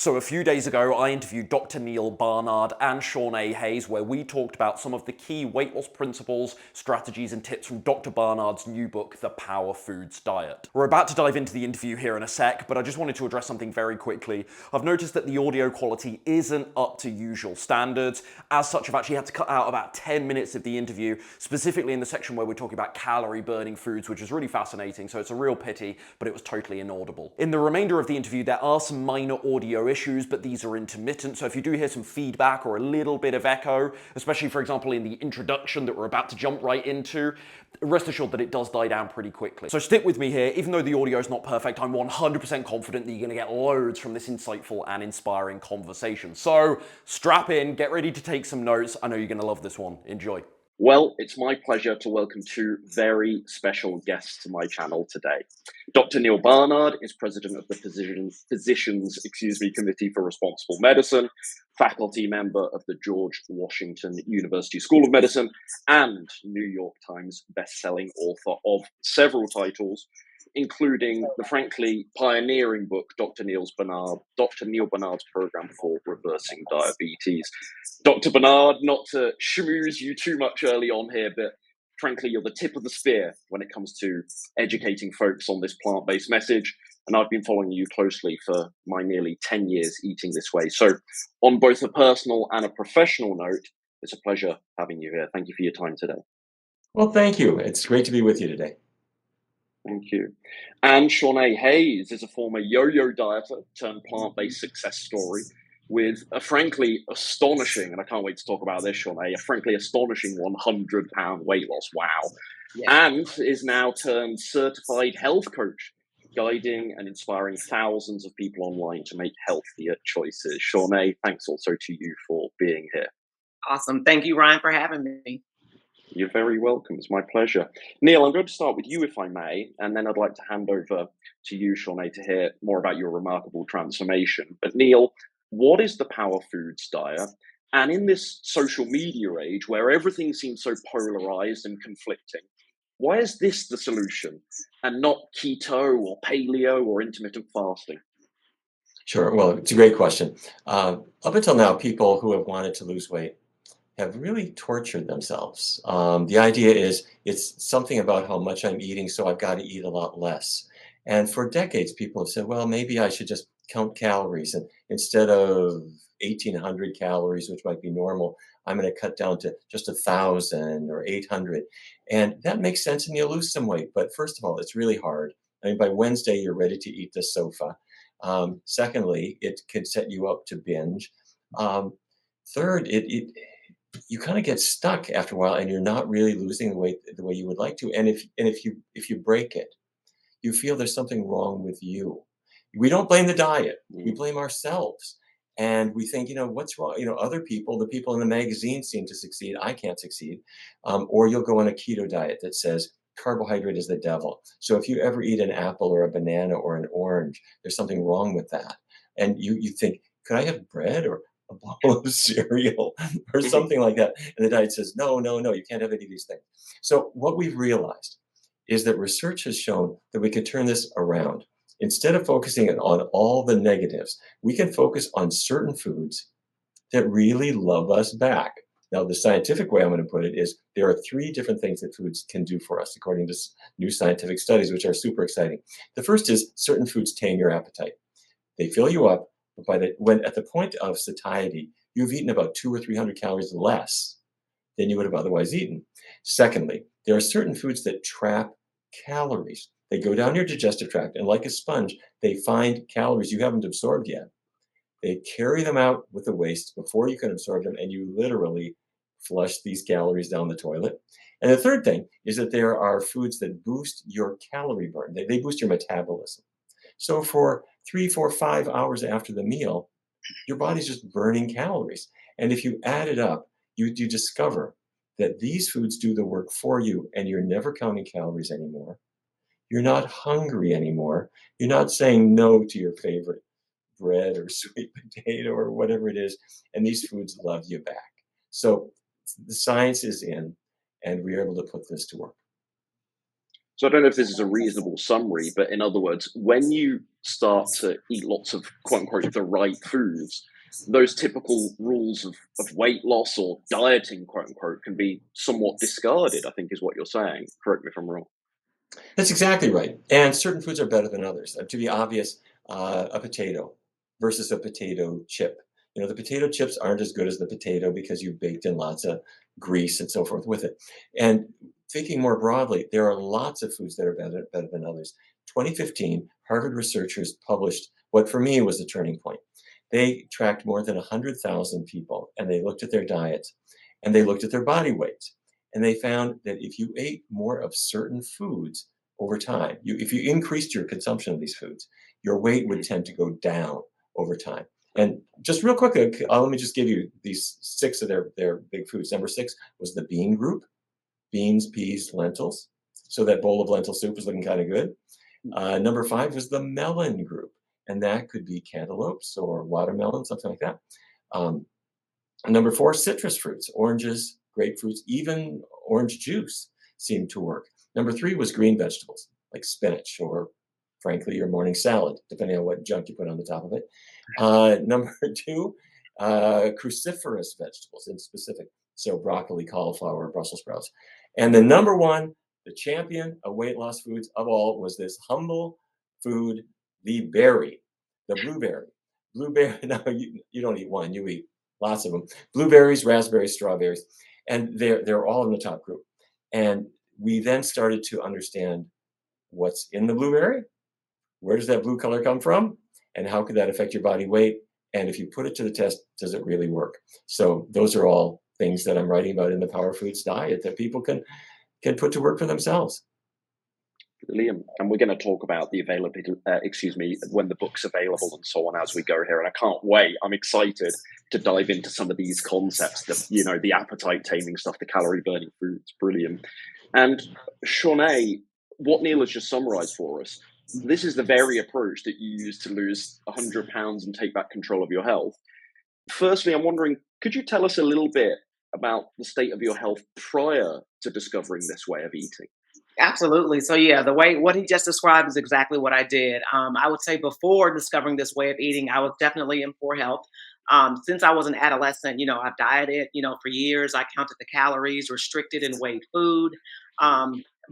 So a few days ago, I interviewed Dr. Neal Barnard and Shauné Hayes, where we talked about some of the key weight loss principles, strategies, and tips from Dr. Barnard's new book, The Power Foods Diet. We're about to dive into the interview here in a sec, but I just wanted to address something very quickly. I've noticed that the audio quality isn't up to usual standards. As such, I've actually had to cut out about 10 minutes of the interview, specifically in the section where we're talking about calorie-burning foods, which is really fascinating, so it's a real pity, but it was totally inaudible. In the remainder of the interview, there are some minor audio issues, but these are intermittent, so if you do hear some feedback or a little bit of echo, especially for example in the introduction that we're about to jump right into, rest assured that it does die down pretty quickly. So stick with me here. Even though the audio is not perfect, I'm 100% confident that you're going to get loads from this insightful and inspiring conversation. So strap in, get ready to take some notes. I know you're going to love this one. Enjoy. Well, it's my pleasure to welcome two very special guests to my channel today. Dr. Neal Barnard is president of the Physicians Committee for Responsible Medicine, faculty member of the George Washington University School of Medicine, and New York Times bestselling author of several titles, including the frankly pioneering book, Dr. Neal Barnard's Program for Reversing Diabetes. Dr. Barnard, not to schmooze you too much early on here, but frankly, you're the tip of the spear when it comes to educating folks on this plant-based message. And I've been following you closely for my nearly 10 years eating this way. So on both a personal and a professional note, it's a pleasure having you here. Thank you for your time today. Well, thank you. It's great to be with you today. Thank you. And Shauné Hayes is a former yo-yo dieter turned plant-based success story with a frankly astonishing, and I can't wait to talk about this, Shauné, a frankly astonishing 100-pound weight loss. Wow. Yeah. And is now turned certified health coach, guiding and inspiring thousands of people online to make healthier choices. Shauné, thanks also to you for being here. Awesome. Thank you, Ryan, for having me. You're very welcome. It's my pleasure. Neal, I'm going to start with you, if I may, and then I'd like to hand over to you, Shauné, to hear more about your remarkable transformation. But Neal, what is the Power Foods Diet? And in this social media age where everything seems so polarized and conflicting, why is this the solution and not keto or paleo or intermittent fasting? Sure. Well, it's a great question. Up until now, people who have wanted to lose weight have really tortured themselves. The idea is it's something about how much I'm eating, so I've got to eat a lot less. And for decades, people have said, well, maybe I should just count calories. And instead of 1,800 calories, which might be normal, I'm going to cut down to just 1,000 or 800. And that makes sense, and you'll lose some weight. But first of all, it's really hard. I mean, by Wednesday, you're ready to eat the sofa. Secondly, it can set you up to binge. Third, you kind of get stuck after a while, and you're not really losing the weight the way you would like to. And if you break it, you feel there's something wrong with you. We don't blame the diet; we blame ourselves, and we think, what's wrong? Other people, the people in the magazine seem to succeed. I can't succeed. Or you'll go on a keto diet that says carbohydrate is the devil. So if you ever eat an apple or a banana or an orange, there's something wrong with that, and you think, could I have bread or a bowl of cereal or something like that? And the diet says, no, you can't have any of these things. So what we've realized is that research has shown that we could turn this around. Instead of focusing on all the negatives, we can focus on certain foods that really love us back. Now, the scientific way I'm going to put it is there are 3 different things that foods can do for us, according to new scientific studies, which are super exciting. The first is certain foods tame your appetite. They fill you up, but when at the point of satiety, you've eaten about 200 or 300 calories less than you would have otherwise eaten. Secondly, there are certain foods that trap calories. They go down your digestive tract, and like a sponge, they find calories you haven't absorbed yet. They carry them out with the waste before you can absorb them, and you literally flush these calories down the toilet. And the third thing is that there are foods that boost your calorie burn. They boost your metabolism. So for 3, 4, 5 hours after the meal, your body's just burning calories. And if you add it up, you discover that these foods do the work for you, and you're never counting calories anymore. You're not hungry anymore. You're not saying no to your favorite bread or sweet potato or whatever it is, and these foods love you back. So the science is in, and we're able to put this to work. So I don't know if this is a reasonable summary, but in other words, when you start to eat lots of quote unquote the right foods, those typical rules of weight loss or dieting, quote unquote, can be somewhat discarded, I think is what you're saying. Correct me if I'm wrong. That's exactly right. And certain foods are better than others. To be obvious, a potato versus a potato chip. You know, the potato chips aren't as good as the potato because you've baked in lots of grease and so forth with it. And thinking more broadly, there are lots of foods that are better than others. 2015, Harvard researchers published what for me was a turning point. They tracked more than 100,000 people and they looked at their diets and they looked at their body weights. And they found that if you ate more of certain foods over time, if you increased your consumption of these foods, your weight would tend to go down over time. And just real quick, let me just give you these six of their big foods. Number six was the bean group: beans, peas, lentils. So that bowl of lentil soup was looking kind of good. Number five was the melon group, and that could be cantaloupes or watermelon, something like that. Um, Number four, citrus fruits: oranges, grapefruits, even orange juice seemed to work. Number three was green vegetables like spinach or, frankly, your morning salad, depending on what junk you put on the top of it. Number two, cruciferous vegetables in specific, so broccoli, cauliflower, Brussels sprouts. And the number one, the champion of weight loss foods of all, was this humble food, the berry, the blueberry. Blueberry, no, you don't eat one, you eat lots of them. Blueberries, raspberries, strawberries, and they're all in the top group. And we then started to understand what's in the blueberry, where does that blue color come from, and how could that affect your body weight? And if you put it to the test, does it really work? So those are all things that I'm writing about in the Power Foods diet that people can put to work for themselves. Liam, and we're going to talk about the availability, when the book's available and so on as we go here. And I can't wait. I'm excited to dive into some of these concepts, the appetite taming stuff, the calorie burning foods. Brilliant. And Shauné, what Neal has just summarized for us, this is the very approach that you use to lose 100 pounds and take back control of your health. Firstly, I'm wondering, could you tell us a little bit about the state of your health prior to discovering this way of eating? Absolutely. So yeah, what he just described is exactly what I did. I would say before discovering this way of eating, I was definitely in poor health. Since I was an adolescent, I've dieted, for years. I counted the calories, restricted and weighed food.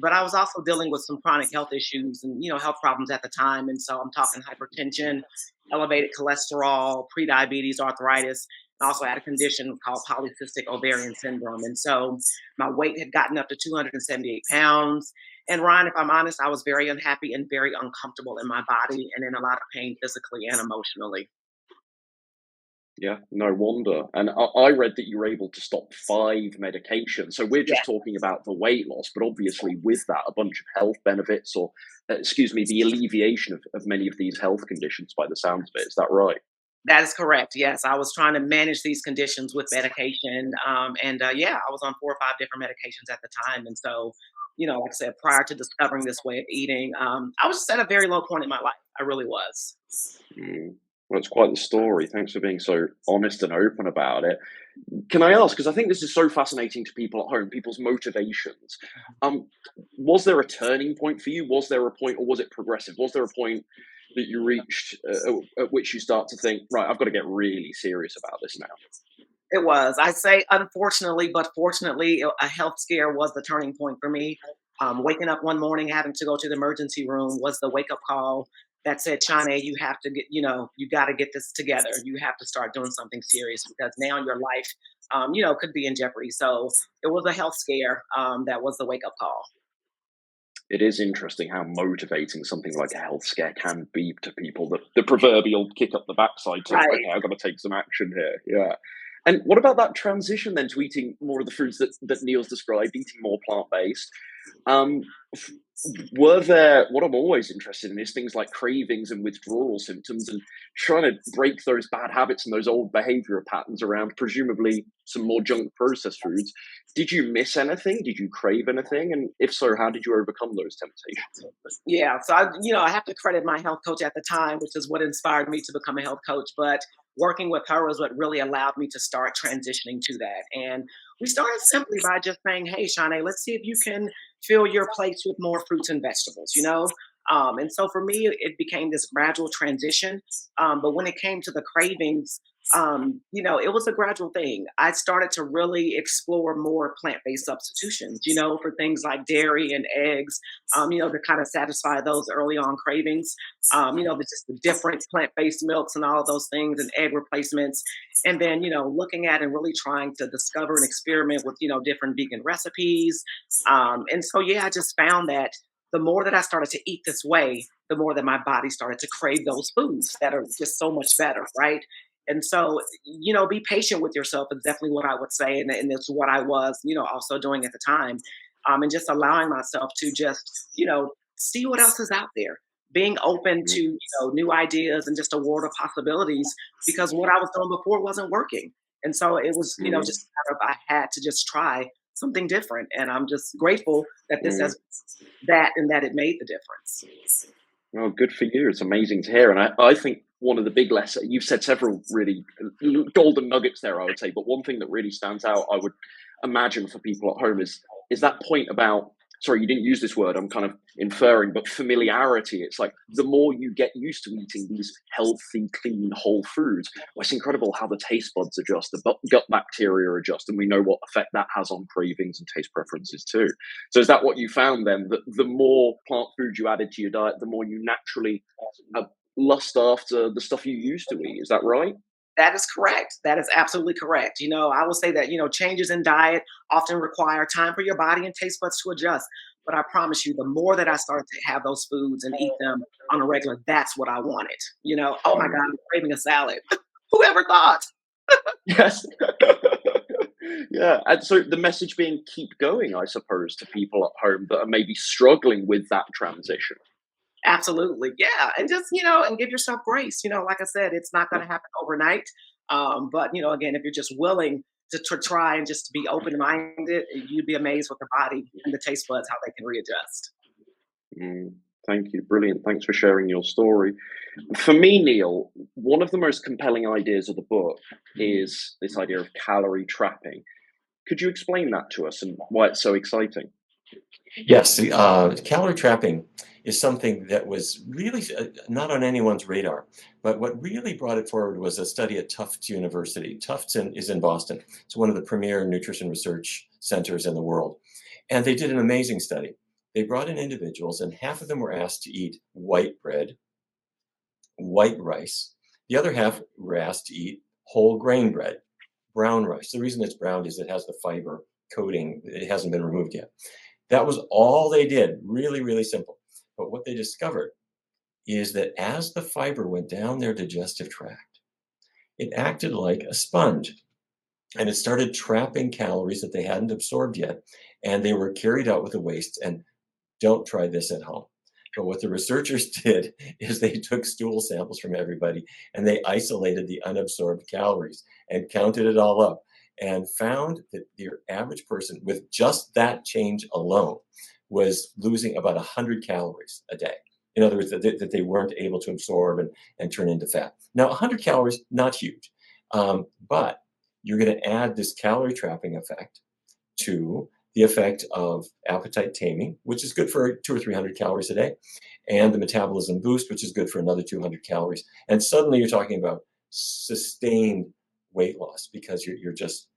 But I was also dealing with some chronic health issues and, health problems at the time. And so I'm talking hypertension, elevated cholesterol, prediabetes, arthritis. I also had a condition called polycystic ovarian syndrome. And so my weight had gotten up to 278 pounds. And Ryan, if I'm honest, I was very unhappy and very uncomfortable in my body and in a lot of pain physically and emotionally. Yeah, no wonder. And I read that you were able to stop 5 medications. So we're Yeah. just talking about the weight loss, but obviously with that, a bunch of health benefits or, the alleviation of many of these health conditions by the sounds of it. Is that right? That is correct. Yes, I was trying to manage these conditions with medication, yeah, I was on 4 or 5 different medications at the time. And so, like I said, prior to discovering this way of eating, I was just at a very low point in my life. I really was. Mm. Well, it's quite the story. Thanks for being so honest and open about it. Can I ask, because I think this is so fascinating to people at home, people's motivations. Um, was there a turning point for you? Was there a point, or was it progressive? Was there a point that you reached at which you start to think, right, I've got to get really serious about this now? It was. I say unfortunately, but fortunately, a health scare was the turning point for me. Waking up one morning, having to go to the emergency room was the wake up call that said, Shawnee, you have to get, you got to get this together. You have to start doing something serious because now your life, could be in jeopardy. So it was a health scare that was the wake up call. It is interesting how motivating something like a health scare can be to people. The proverbial kick up the backside to, Right. okay, I've got to take some action here. Yeah. And what about that transition then to eating more of the foods that Neal's described, eating more plant-based? Um, f- what I'm always interested in is things like cravings and withdrawal symptoms and trying to break those bad habits and those old behavioral patterns around presumably some more junk processed foods. Did you miss anything? Did you crave anything? And if so, how did you overcome those temptations? Yeah, so I have to credit my health coach at the time, which is what inspired me to become a health coach. But working with her was what really allowed me to start transitioning to that. And we started simply by just saying, "Hey, Shawnee, let's see if you can fill your plates with more fruits and vegetables, you know? And so for me, it became this gradual transition. But when it came to the cravings, you know, it was a gradual thing. I started to really explore more plant-based substitutions, you know, for things like dairy and eggs, you know, to kind of satisfy those early on cravings. You know, just the different plant-based milks and all of those things and egg replacements. And then, you know, looking at and really trying to discover and experiment with, you know, different vegan recipes. And so, yeah, I just found that the more that I started to eat this way, the more that my body started to crave those foods that are just so much better, right? And so, you know, be patient with yourself is definitely what I would say. And it's what I was, you know, also doing at the time. And just allowing myself to just, you know, see what else is out there. Being open to, you know, new ideas and just a world of possibilities because what I was doing before wasn't working. And so it was, you know, Mm, just kind of, I had to just try something different. And I'm just grateful that this mm. has that and that it made the difference. Oh, good for you. It's amazing to hear. And I think one of the big lessons, you've said several really golden nuggets there, I would say, but one thing that really stands out, I would imagine for people at home is that point about, sorry, you didn't use this word, I'm kind of inferring, but familiarity. It's like the more you get used to eating these healthy, clean, whole foods, well, it's incredible how the taste buds adjust, the gut bacteria adjust, and we know what effect that has on cravings and taste preferences too. So is that what you found then, that the more plant food you added to your diet, the more you naturally uh, lust after the stuff you used to eat? Is that right? That is correct. That is absolutely correct. You know, I will say that, you know, changes in diet often require time for your body and taste buds to adjust. But I promise you, the more that I started to have those foods and eat them on a regular, that's what I wanted. You know, oh my God, I'm craving a salad. Whoever thought? Yes. Yeah. And so the message being keep going, I suppose, to people at home that are maybe struggling with that transition. Absolutely. Yeah. And just, you know, and give yourself grace. You know, like I said, it's not going Yeah. to happen overnight. But, you know, again, if you're just willing to try and just to be open minded, you'd be amazed with the body and the taste buds, how they can readjust. Mm, thank you. Brilliant. Thanks for sharing your story. For me, Neil, one of the most compelling ideas of the book is this idea of calorie trapping. Could you explain that to us and why it's so exciting? Yes, the calorie trapping is something that was really not on anyone's radar. But what really brought it forward was a study at Tufts University. Is in Boston. It's one of the premier nutrition research centers in the world. And they did an amazing study. They brought in individuals, and half of them were asked to eat white bread, white rice. The other half were asked to eat whole grain bread, brown rice. The reason it's brown is it has the fiber coating, it hasn't been removed yet. That was all they did, really, really simple. But what they discovered is that as the fiber went down their digestive tract, it acted like a sponge and it started trapping calories that they hadn't absorbed yet. And they were carried out with the waste. And don't try this at home. But what the researchers did is they took stool samples from everybody and they isolated the unabsorbed calories and counted it all up and found that the average person with just that change alone was losing about 100 calories a day. In other words, that they weren't able to absorb and turn into fat. Now, 100 calories, not huge, but you're going to add this calorie trapping effect to the effect of appetite taming, which is good for 200 or 300 calories a day, and the metabolism boost, which is good for another 200 calories. And suddenly you're talking about sustained weight loss because you're just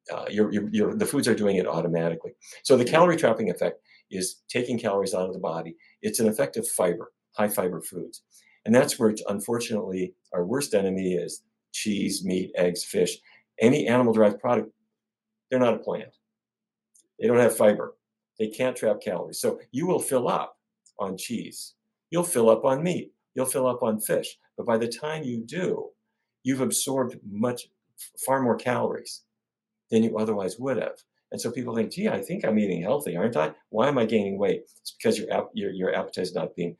the foods are doing it automatically. So the calorie trapping effect is taking calories out of the body. It's an effect of fiber, high fiber foods. And that's where, unfortunately, our worst enemy is cheese, meat, eggs, fish. Any animal derived product, they're not a plant. They don't have fiber. They can't trap calories. So you will fill up on cheese. You'll fill up on meat. You'll fill up on fish. But by the time you do, you've absorbed far more calories than you otherwise would have. And so people think, gee, I think I'm eating healthy, aren't I? Why am I gaining weight? It's because your appetite is not being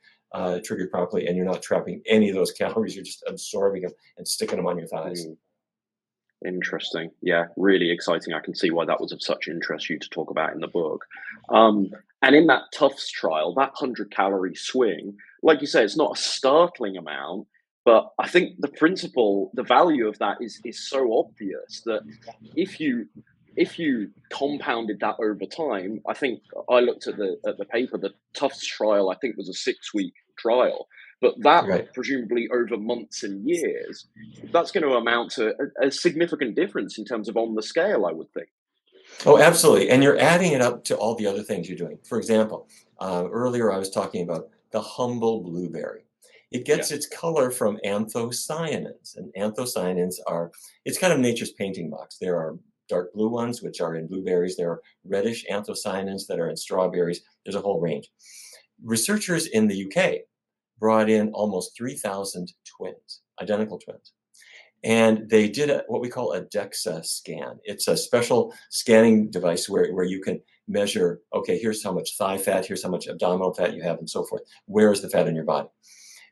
triggered properly and you're not trapping any of those calories. You're just absorbing them and sticking them on your thighs. Mm, interesting. Yeah, really exciting. I can see why that was of such interest to you to talk about in the book. Um, and in that Tufts trial, that 100-calorie swing, like you say, it's not a startling amount, but I think the principle, the value of that is so obvious that if you if you compounded that over time, I think I looked at the paper. The Tufts trial, I think, was a 6-week trial, but that Right. presumably over months and years, that's going to amount to a significant difference in terms of on the scale, I would think. Oh, absolutely. And you're adding it up to all the other things you're doing. For example, earlier I was talking about the humble blueberry. It Yeah. gets its color from anthocyanins, and anthocyanins are, it's kind of nature's painting box. There are dark blue ones, which are in blueberries. There are reddish anthocyanins that are in strawberries. There's a whole range. Researchers in the UK brought in almost 3,000 twins, identical twins. And they did what we call a DEXA scan. It's a special scanning device where you can measure, okay, here's how much thigh fat, here's how much abdominal fat you have, and so forth. Where is the fat in your body?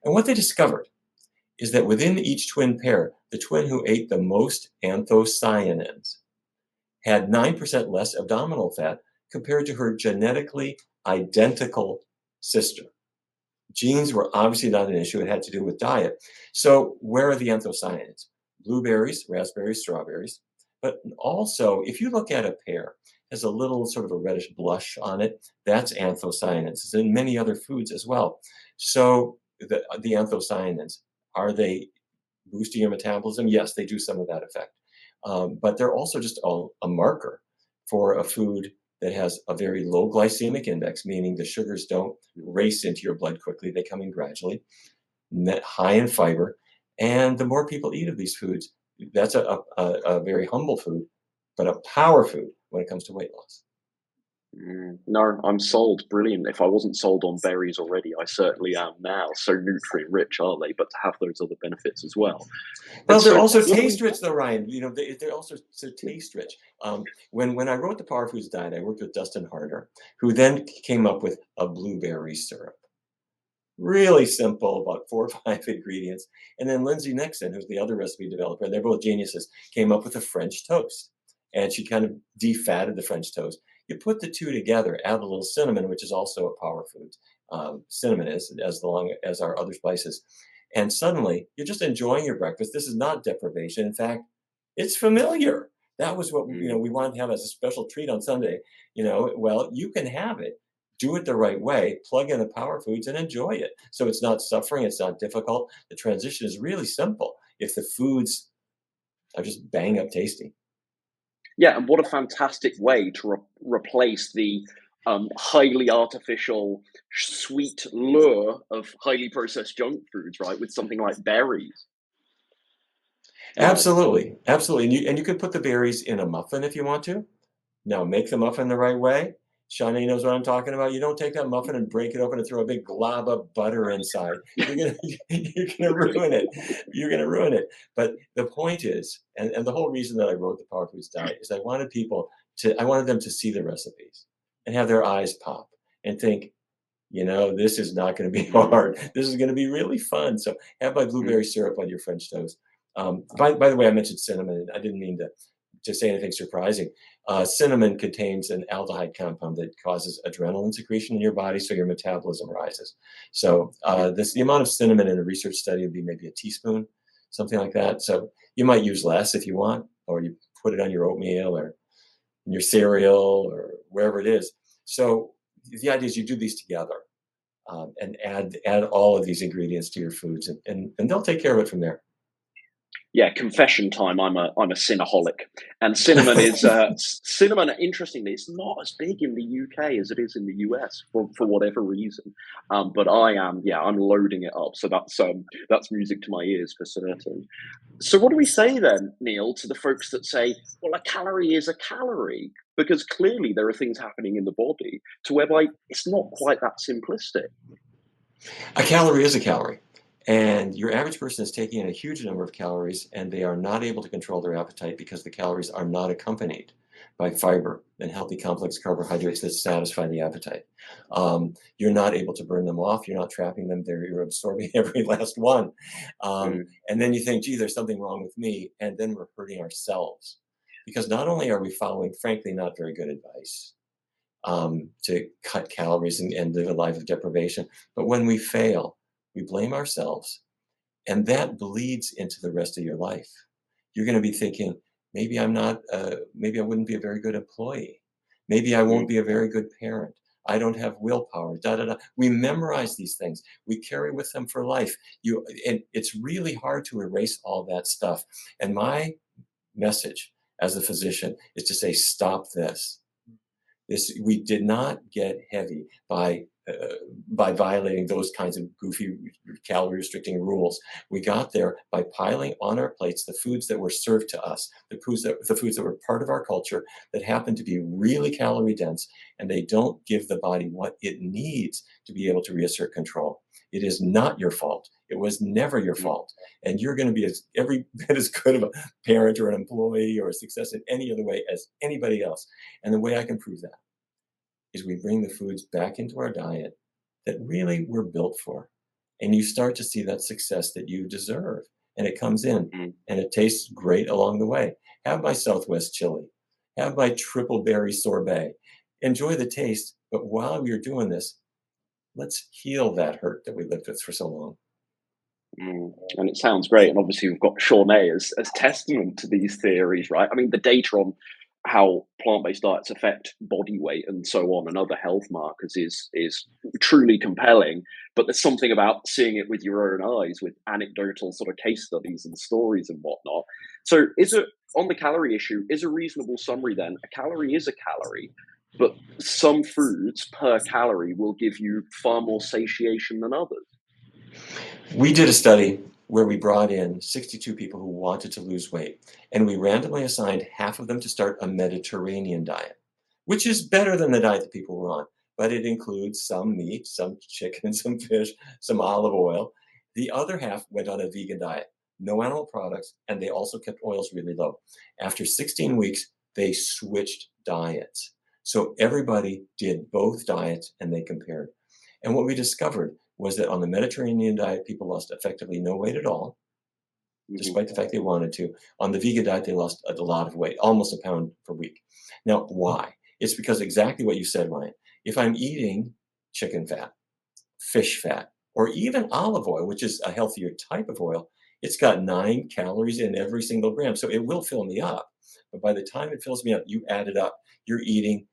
And what they discovered is that within each twin pair, the twin who ate the most anthocyanins had 9% less abdominal fat compared to her genetically identical sister. Genes were obviously not an issue. It had to do with diet. So where are the anthocyanins? Blueberries, raspberries, strawberries. But also, if you look at a pear, has a little sort of a reddish blush on it, that's anthocyanins. It's in many other foods as well. So the anthocyanins, are they boosting your metabolism? Yes, they do some of that effect. But they're also just a marker for a food that has a very low glycemic index, meaning the sugars don't race into your blood quickly, they come in gradually, high in fiber. And the more people eat of these foods, that's a very humble food, but a power food when it comes to weight loss. No, I'm sold. Brilliant. If I wasn't sold on berries already, I certainly am now. So nutrient rich, are they? But to have those other benefits as well. Well, And they're so, also what do taste we? rich, though, Ryan. You know, they're also so taste rich. When I wrote the Power Foods Diet, I worked with Dustin Harder, who then came up with a blueberry syrup. Really simple, about 4 or 5 ingredients. And then Lindsay Nixon, who's the other recipe developer, and they're both geniuses, came up with a French toast. And she kind of defatted the French toast. You put the two together, add a little cinnamon, which is also a power food. Cinnamon is, as long as our other spices. And suddenly, you're just enjoying your breakfast. This is not deprivation. In fact, it's familiar. That was what we wanted to have as a special treat on Sunday. Well, you can have it, do it the right way, plug in the power foods and enjoy it. So it's not suffering, it's not difficult. The transition is really simple if the foods are just bang up tasty. Yeah, and what a fantastic way to replace the highly artificial, sweet lure of highly processed junk foods, right, with something like berries. Um, Absolutely, absolutely. And you can put the berries in a muffin if you want to. Now make the muffin the right way. Shauné knows what I'm talking about. You don't take that muffin and break it open and throw a big glob of butter inside. You're gonna ruin it. You're gonna ruin it. But the point is, and the whole reason that I wrote the Power Foods Diet is I wanted them to see the recipes and have their eyes pop and think, this is not going to be hard. This is going to be really fun. So have my blueberry syrup on your French toast. By the way, I mentioned cinnamon, and I didn't mean to say anything surprising. Cinnamon contains an aldehyde compound that causes adrenaline secretion in your body, so your metabolism rises. So the amount of cinnamon in a research study would be maybe a teaspoon, something like that. So you might use less if you want, or you put it on your oatmeal or in your cereal or wherever it is. So the idea is you do these together and add all of these ingredients to your foods, and they'll take care of it from there. Yeah, confession time. I'm a cinnaholic, and cinnamon is cinnamon. Interestingly, it's not as big in the UK as it is in the US for whatever reason. But I am, yeah, I'm loading it up. So that's music to my ears for certain. So what do we say then, Neal, to the folks that say, well, a calorie is a calorie? Because clearly there are things happening in the body to whereby it's not quite that simplistic. A calorie is a calorie. And your average person is taking in a huge number of calories, and they are not able to control their appetite because the calories are not accompanied by fiber and healthy complex carbohydrates that satisfy the appetite. You're not able to burn them off. You're not trapping them there. You're absorbing every last one. Mm. And then you think, gee, there's something wrong with me. And then we're hurting ourselves. Because not only are we following, frankly, not very good advice to cut calories and live a life of deprivation, but when we fail, we blame ourselves, and that bleeds into the rest of your life. You're going to be thinking, Maybe I'm not, maybe I wouldn't be a very good employee. Maybe I won't be a very good parent. I don't have willpower, da da da. We memorize these things. We carry with them for life. And it's really hard to erase all that stuff. And my message as a physician is to say, stop this. We did not get heavy by violating those kinds of goofy calorie restricting rules. We got there by piling on our plates the foods that were served to us, the foods that were part of our culture that happen to be really calorie dense, and they don't give the body what it needs to be able to reassert control. It is not your fault. It was never your fault. And you're going to be every bit as good of a parent or an employee or a success in any other way as anybody else. And the way I can prove that is we bring the foods back into our diet that really we're built for. And you start to see that success that you deserve. And it comes in and it tastes great along the way. Have my Southwest chili. Have my triple berry sorbet. Enjoy the taste. But while we're doing this, let's heal that hurt that we lived with for so long. And it sounds great. And obviously we've got Shauné as testament to these theories, right? I mean, the data on how plant-based diets affect body weight and so on and other health markers is truly compelling. But there's something about seeing it with your own eyes, with anecdotal sort of case studies and stories and whatnot. So is it, on the calorie issue, is a reasonable summary then, a calorie is a calorie, but some foods per calorie will give you far more satiation than others? We did a study where we brought in 62 people who wanted to lose weight, and we randomly assigned half of them to start a Mediterranean diet, which is better than the diet that people were on, but it includes some meat, some chicken, some fish, some olive oil. The other half went on a vegan diet, no animal products, and they also kept oils really low. After 16 weeks, they switched diets. So everybody did both diets and they compared. And what we discovered was that on the Mediterranean diet, people lost effectively no weight at all, despite the fact they wanted to. On the vegan diet, they lost a lot of weight, almost a pound per week. Now, why? It's because exactly what you said, Ryan. If I'm eating chicken fat, fish fat, or even olive oil, which is a healthier type of oil, it's got 9 calories in every single gram. So it will fill me up. But by the time it fills me up, you add it up. You're eating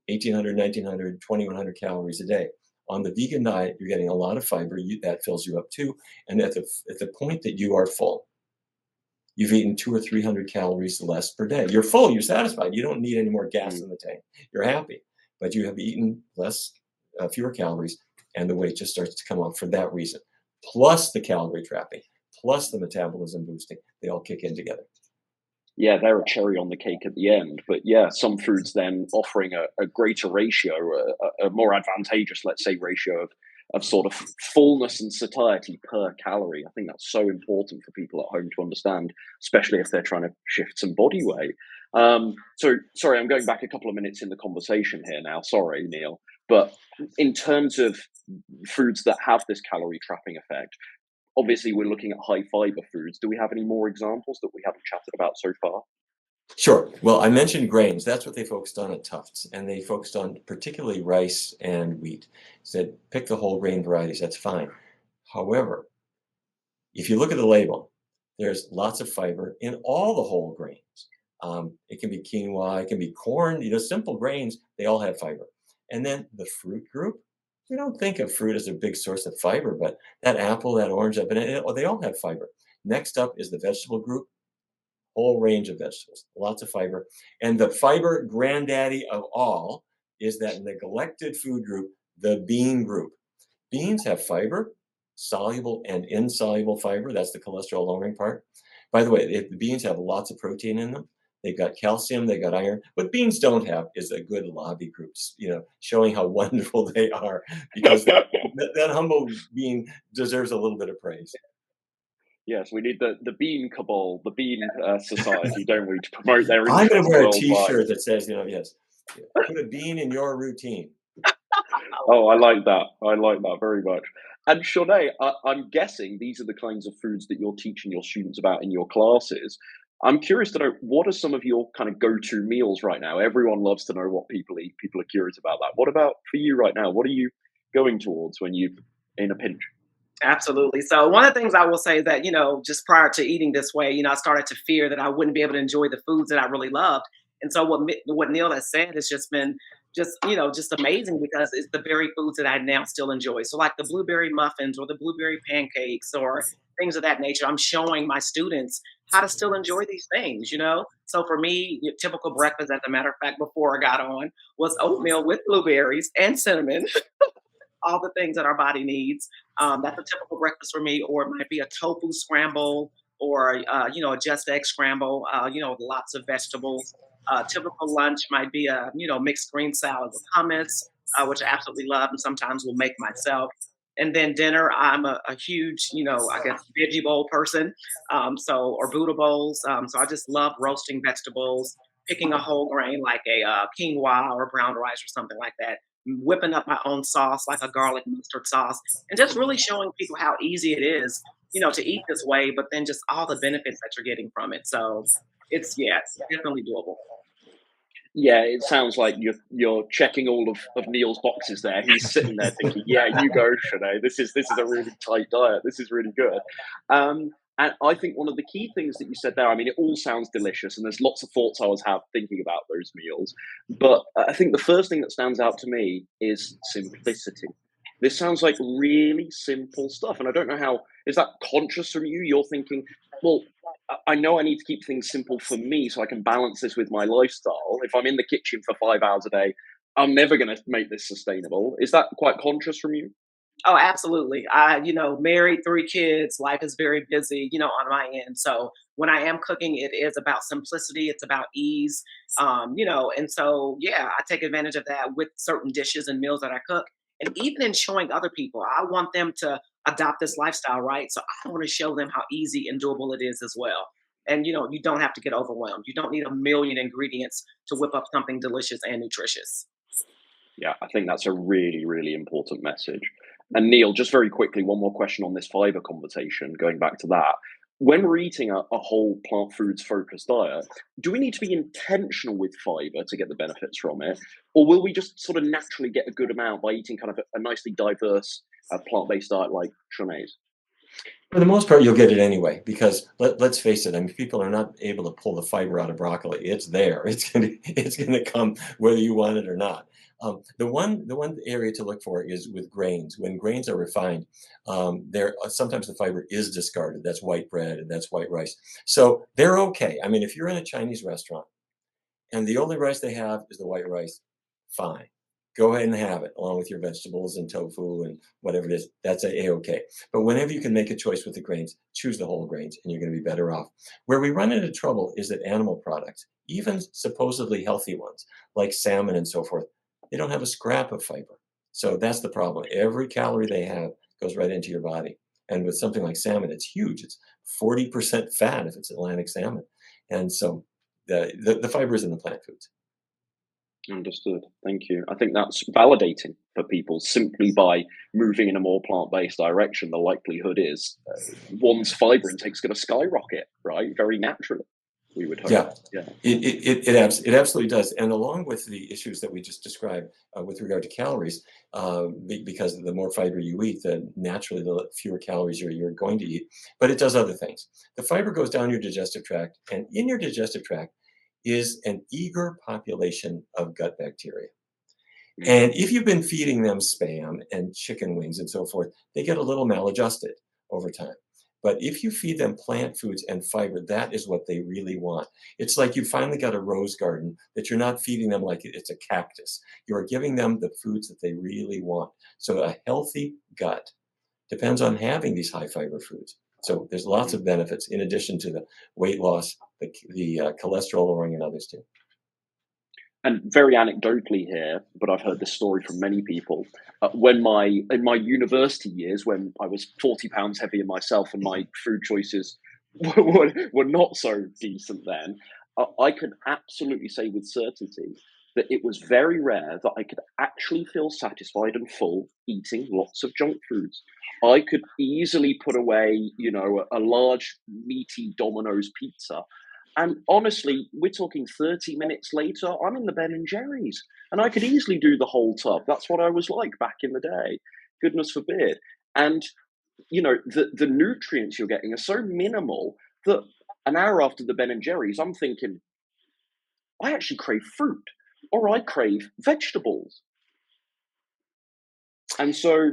1,800, 1,900, 2,100 calories a day. On the vegan diet, you're getting a lot of fiber. That fills you up too. And at the point that you are full, you've eaten 200 or 300 calories less per day. You're full. You're satisfied. You don't need any more gas in the tank. You're happy, but you have eaten fewer calories, and the weight just starts to come off for that reason. Plus the calorie trapping, plus the metabolism boosting, they all kick in together. Yeah, they're a cherry on the cake at the end. But yeah, some foods then offering a greater ratio, a more advantageous, let's say, ratio of sort of fullness and satiety per calorie. I think that's so important for people at home to understand, especially if they're trying to shift some body weight. So sorry, I'm going back a couple of minutes in the conversation here now. Sorry, Neal. But in terms of foods that have this calorie trapping effect, obviously we're looking at high fiber foods. Do we have any more examples that we haven't chatted about so far? Sure. Well, I mentioned grains. That's what they focused on at Tufts, and they focused on particularly rice and wheat. Said pick the whole grain varieties. That's fine. However, if you look at the label, there's lots of fiber in all the whole grains. It can be quinoa, it can be corn. Simple grains. They all have fiber. And then the fruit group. We don't think of fruit as a big source of fiber, but that apple, that orange, that banana, they all have fiber. Next up is the vegetable group. Whole range of vegetables, lots of fiber. And the fiber granddaddy of all is that neglected food group, the bean group. Beans have fiber, soluble and insoluble fiber. That's the cholesterol lowering part. By the way, the beans have lots of protein in them. They've got calcium, they've got iron. What beans don't have is a good lobby groups, showing how wonderful they are, because that humble bean deserves a little bit of praise. Yes, we need the bean cabal, the bean society, don't we, to promote their I'm going interests to wear a worldwide. T-shirt that says, yes, put a bean in your routine. Oh, I like that. I like that very much. And Shauné, I'm guessing these are the kinds of foods that you're teaching your students about in your classes. I'm curious to know, what are some of your kind of go-to meals right now? Everyone loves to know what people eat. People are curious about that. What about for you right now? What are you going towards when you're in a pinch? Absolutely. So one of the things I will say that, just prior to eating this way, I started to fear that I wouldn't be able to enjoy the foods that I really loved. And so what Neil has said has just been just amazing because it's the very foods that I now still enjoy. So like the blueberry muffins or the blueberry pancakes or things of that nature, I'm showing my students how to still enjoy these things. So for me, your typical breakfast, as a matter of fact, before I got on, was oatmeal with blueberries and cinnamon, all the things that our body needs. That's a typical breakfast for me, or it might be a tofu scramble or, a just egg scramble, with lots of vegetables. Typical lunch might be a, mixed green salad with hummus, which I absolutely love and sometimes will make myself. And then dinner, I'm a huge, I guess, veggie bowl person. Or Buddha bowls. So I just love roasting vegetables, picking a whole grain like a quinoa or brown rice or something like that, whipping up my own sauce, like a garlic mustard sauce, and just really showing people how easy it is, to eat this way, but then just all the benefits that you're getting from it. So yeah, it's definitely doable. Yeah, it sounds like you're checking all of Neil's boxes there. He's sitting there thinking, "Yeah, you go, Shauné. This is a really tight diet. This is really good." And I think one of the key things that you said there, I mean, it all sounds delicious, and there's lots of thoughts I was have thinking about those meals. But I think the first thing that stands out to me is simplicity. This sounds like really simple stuff, and I don't know how is that conscious from you? You're thinking, well, I know I need to keep things simple for me so I can balance this with my lifestyle. If I'm in the kitchen for 5 hours a day, I'm never going to make this sustainable. Is that quite conscious from you? Oh, absolutely. Married, 3 kids, life is very busy, on my end. So when I am cooking, it is about simplicity, it's about ease. And so yeah, I take advantage of that with certain dishes and meals that I cook. And even in showing other people, I want them to adopt this lifestyle, right? So I want to show them how easy and doable it is as well. And you don't have to get overwhelmed. You don't need a million ingredients to whip up something delicious and nutritious. Yeah, I think that's a really, really important message. And Neil, just very quickly, one more question on this fiber conversation, going back to that. When we're eating a whole plant foods focused diet, do we need to be intentional with fiber to get the benefits from it? Or will we just sort of naturally get a good amount by eating kind of a nicely diverse plant based diet like Shauné's? For the most part, you'll get it anyway, because let's face it, I mean, people are not able to pull the fiber out of broccoli. It's there. It's gonna come whether you want it or not. The one area to look for is with grains. When grains are refined, there sometimes the fiber is discarded. That's white bread and that's white rice. So they're okay. I mean, if you're in a Chinese restaurant and the only rice they have is the white rice, fine. Go ahead and have it along with your vegetables and tofu and whatever it is. That's a-okay. But whenever you can make a choice with the grains, choose the whole grains and you're going to be better off. Where we run into trouble is that animal products, even supposedly healthy ones like salmon and so forth, they don't have a scrap of fiber. So that's the problem. Every calorie they have goes right into your body. And with something like salmon, it's huge. It's 40% fat if it's Atlantic salmon. And so the fiber is in the plant foods. Understood. Thank you. I think that's validating for people simply by moving in a more plant-based direction. The likelihood is one's fiber intake's going to skyrocket, right? Very naturally, we would hope. Yeah, Yeah. it absolutely does. And along with the issues that we just described with regard to calories, because the more fiber you eat, then naturally the fewer calories you're going to eat. But it does other things. The fiber goes down your digestive tract, and in your digestive tract is an eager population of gut bacteria. Mhm. And if you've been feeding them spam and chicken wings and so forth, they get a little maladjusted over time. But if you feed them plant foods and fiber, that is what they really want. It's like you finally got a rose garden that you're not feeding them like it's a cactus. You're giving them the foods that they really want. So a healthy gut depends on having these high fiber foods. So there's lots of benefits in addition to the weight loss, the cholesterol lowering, and others too. And very anecdotally here, but I've heard this story from many people. When my in my university years, when I was 40 pounds heavier myself, and my food choices were not so decent, then I can absolutely say with certainty that it was very rare that I could actually feel satisfied and full eating lots of junk foods. I could easily put away, a large meaty Domino's pizza, and honestly, we're talking 30 minutes later, I'm in the Ben and Jerry's, and I could easily do the whole tub. That's what I was like back in the day. Goodness forbid. And the nutrients you're getting are so minimal that an hour after the Ben and Jerry's, I'm thinking, I actually crave fruit or I crave vegetables. And so,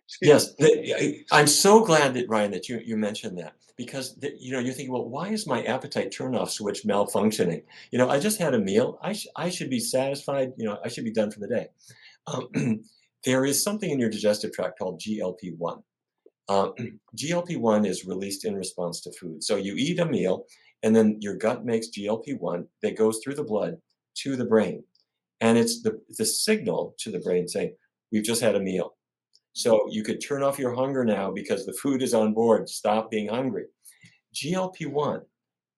excuse Yes, I'm so glad that, Ryan, that you mentioned that, because you're thinking, well, why is my appetite turn-off switch malfunctioning? I just had a meal. I should be satisfied. I should be done for the day. There is something in your digestive tract called GLP-1. Uh, GLP-1 is released in response to food. So you eat a meal, and then your gut makes GLP-1 that goes through the blood to the brain. And it's the signal to the brain saying, we've just had a meal. So you could turn off your hunger now because the food is on board. Stop being hungry. GLP-1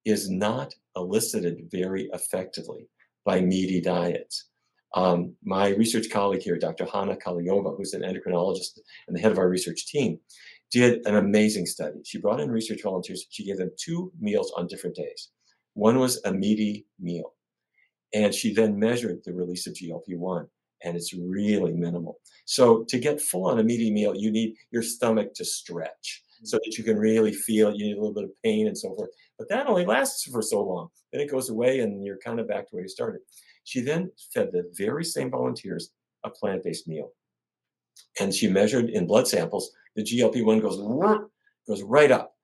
is not elicited very effectively by meaty diets. My research colleague here, Dr. Hanna Kaliova, who's an endocrinologist and the head of our research team, did an amazing study. She brought in research volunteers. She gave them 2 meals on different days. One was a meaty meal. And she then measured the release of GLP-1, and it's really minimal. So to get full on a meaty meal, you need your stomach to stretch so that you can really feel it. You need a little bit of pain and so forth. But that only lasts for so long. Then it goes away and you're kind of back to where you started. She then fed the very same volunteers a plant-based meal. And she measured in blood samples, the GLP-1 goes right up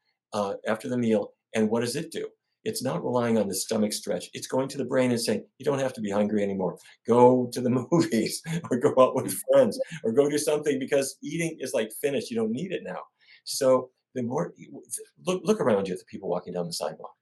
after the meal. And what does it do? It's not relying on the stomach stretch. It's going to the brain and saying, you don't have to be hungry anymore. Go to the movies or go out with friends or go do something, because eating is like finished. You don't need it now. So the more look around you at the people walking down the sidewalk.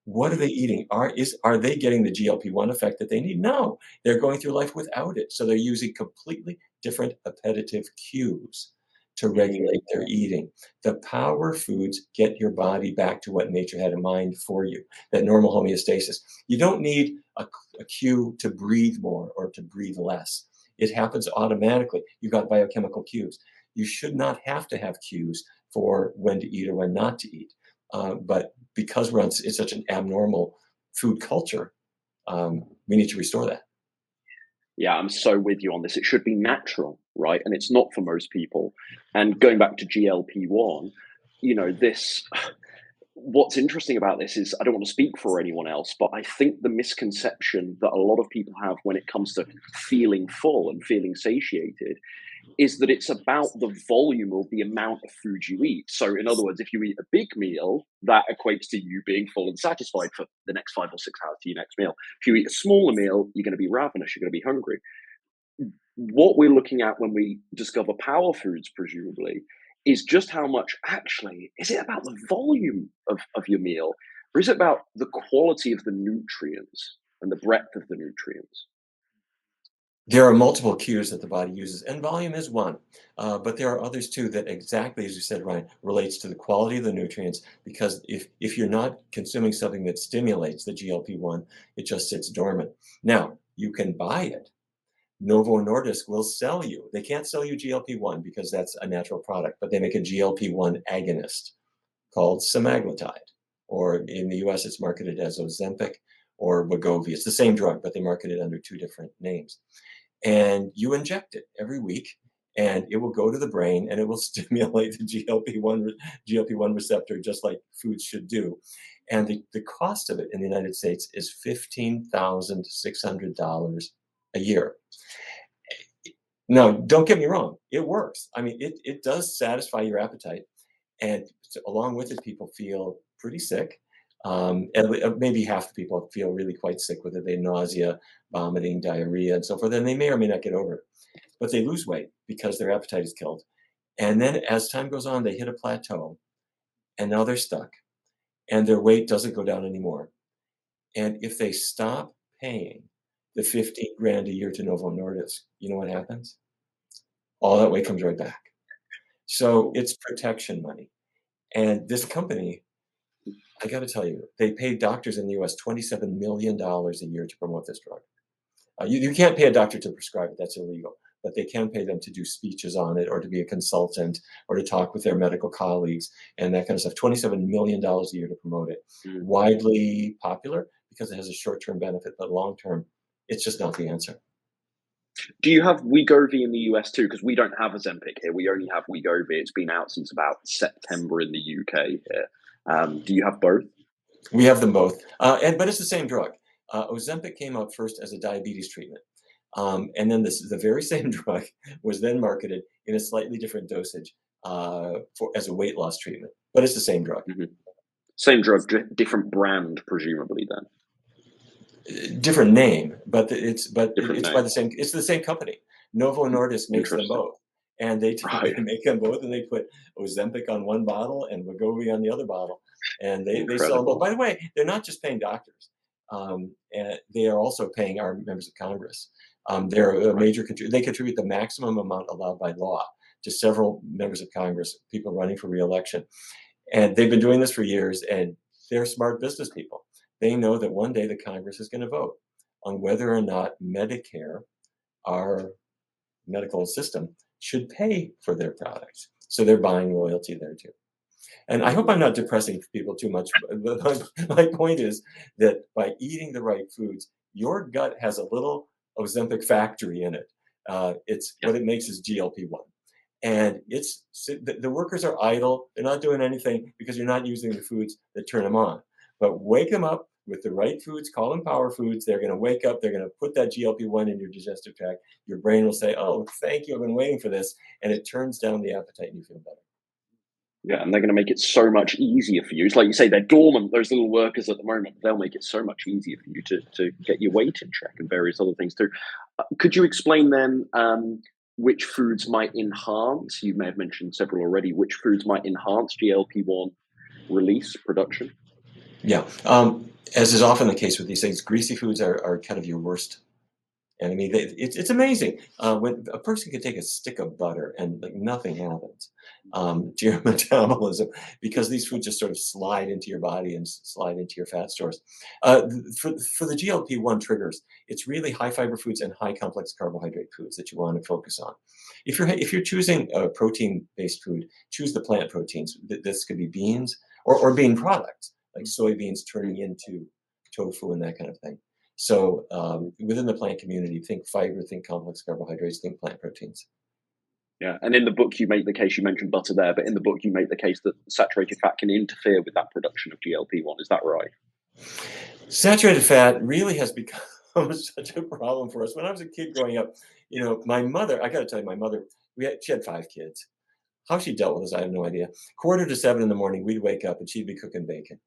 What are they eating? Are they getting the GLP-1 effect that they need? No, they're going through life without it. So they're using completely different appetitive cues to regulate their eating. The power foods get your body back to what nature had in mind for you, that normal homeostasis. You don't need a cue to breathe more or to breathe less. It happens automatically. You've got biochemical cues. You should not have to have cues for when to eat or when not to eat. But because we're on it's such an abnormal food culture, we need to restore that. Yeah, I'm so with you on this. It should be natural, right? And it's not for most people. And going back to GLP-1, what's interesting about this is, I don't want to speak for anyone else, but I think the misconception that a lot of people have when it comes to feeling full and feeling satiated is that it's about the volume or the amount of food you eat. So in other words, if you eat a big meal, that equates to you being full and satisfied for the next 5 or 6 hours to your next meal. If you eat a smaller meal, you're going to be ravenous, you're going to be hungry. What we're looking at when we discover power foods, presumably, is just how much actually, is it about the volume of your meal, or is it about the quality of the nutrients and the breadth of the nutrients? There are multiple cues that the body uses, and volume is one. But there are others too that, exactly as you said, Ryan, relates to the quality of the nutrients. Because if you're not consuming something that stimulates the GLP-1, it just sits dormant. Now, you can buy it. Novo Nordisk will sell you. They can't sell you GLP-1 because that's a natural product, but they make a GLP-1 agonist called semaglutide, or in the US, it's marketed as Ozempic or Wegovy. It's the same drug, but they market it under 2 different names. And you inject it every week, and it will go to the brain and it will stimulate the GLP-1 receptor, just like foods should do. And the cost of it in the United States is $15,600 a year. Now, don't get me wrong, it works. I mean, it does satisfy your appetite, and along with it, people feel pretty sick. And maybe half the people feel really quite sick with it. They nausea, vomiting, diarrhea, and so forth. And they may or may not get over it, but they lose weight because their appetite is killed. And then as time goes on, they hit a plateau, and now they're stuck, and their weight doesn't go down anymore. And if they stop paying the 15 grand a year to Novo Nordisk, you know what happens? All that weight comes right back. So it's protection money. And this company, I got to tell you, they pay doctors in the US $27 million a year to promote this drug. You can't pay a doctor to prescribe it, that's illegal. But they can pay them to do speeches on it, or to be a consultant, or to talk with their medical colleagues and that kind of stuff. $27 million a year to promote it. Widely popular because it has a short-term benefit, but long-term, it's just not the answer. Do you have Wegovy in the US too? Because we don't have Ozempic here. We only have Wegovy. It's been out since about September in the UK here. Do you have both? We have them both, but it's the same drug. Ozempic came out first as a diabetes treatment, and then the very same drug was then marketed in a slightly different dosage as a weight loss treatment. But it's the same drug. Same drug, different brand, presumably then. Different name, but it's Different by name. the same company. Novo Nordisk makes them Interesting. both, and they Right. make them both, and they put Ozempic on one bottle and Wegovy on the other bottle, and they sell them Incredible. both. By the way, they're not just paying doctors; and they are also paying our members of Congress. They're a major they contribute the maximum amount allowed by law to several members of Congress, people running for re-election, and they've been doing this for years. And they're smart business people. They know that one day the Congress is going to vote on whether or not Medicare, our medical system, should pay for their products. So they're buying loyalty there too. And I hope I'm not depressing people too much. But my point is that by eating the right foods, your gut has a little Ozempic factory in it. It's what it makes is GLP-1. And the workers are idle. They're not doing anything because you're not using the foods that turn them on. But wake them up with the right foods, call them power foods. They're going to wake up. They're going to put that GLP-1 in your digestive tract. Your brain will say, oh, thank you. I've been waiting for this. And it turns down the appetite and you feel better. Yeah, and they're going to make it so much easier for you. It's like you say, they're dormant, those little workers at the moment. They'll make it so much easier for you to get your weight in check and various other things too. Could you explain then which foods might enhance, you may have mentioned several already, which foods might enhance GLP-1 release production? Yeah. As is often the case with these things, greasy foods are kind of your worst enemy. It's amazing when a person can take a stick of butter and like nothing happens to your metabolism because these foods just sort of slide into your body and slide into your fat stores. For the GLP-1 triggers, it's really high fiber foods and high complex carbohydrate foods that you want to focus on. If you're choosing a protein-based food, choose the plant proteins. This could be beans or bean products like soybeans turning into tofu and that kind of thing. So within the plant community, think fiber, think complex carbohydrates, think plant proteins. Yeah, and in the book you make the case, you mentioned butter there, but in the book you make the case that saturated fat can interfere with that production of GLP-1. Is that right? Saturated fat really has become such a problem for us. When I was a kid growing up, my mother, I got to tell you, my mother, she had 5 kids. How she dealt with us, I have no idea. 6:45 in the morning, we'd wake up and she'd be cooking bacon.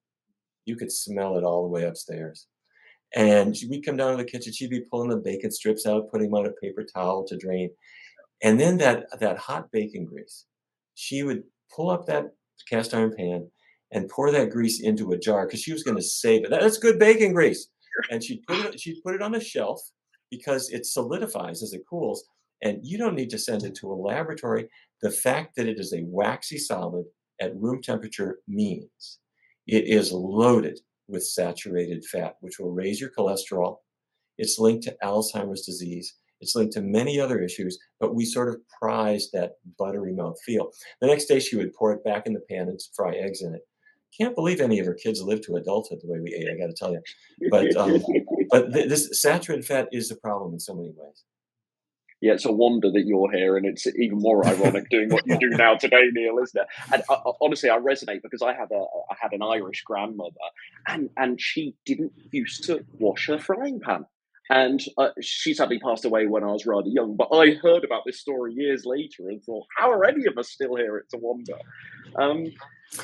You could smell it all the way upstairs. And we'd come down to the kitchen, she'd be pulling the bacon strips out, putting them on a paper towel to drain. And then that hot bacon grease, she would pull up that cast iron pan and pour that grease into a jar because she was going to save it. That's good bacon grease. And she'd put it on a shelf because it solidifies as it cools. And you don't need to send it to a laboratory. The fact that it is a waxy solid at room temperature means it is loaded with saturated fat, which will raise your cholesterol. It's linked to Alzheimer's disease. It's linked to many other issues, but we sort of prize that buttery mouth feel. The next day, she would pour it back in the pan and fry eggs in it. Can't believe any of her kids lived to adulthood the way we ate, I got to tell you. But this saturated fat is a problem in so many ways. Yeah, it's a wonder that you're here, and it's even more ironic doing what you do now today, Neal, isn't it? And honestly, I resonate because I had an Irish grandmother, and she didn't used to wash her frying pan, and she sadly passed away when I was rather young. But I heard about this story years later and thought, how are any of us still here? It's a wonder.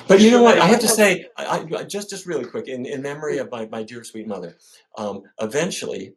But you know what? I have to say, I just really quick, in memory of my dear sweet mother, eventually,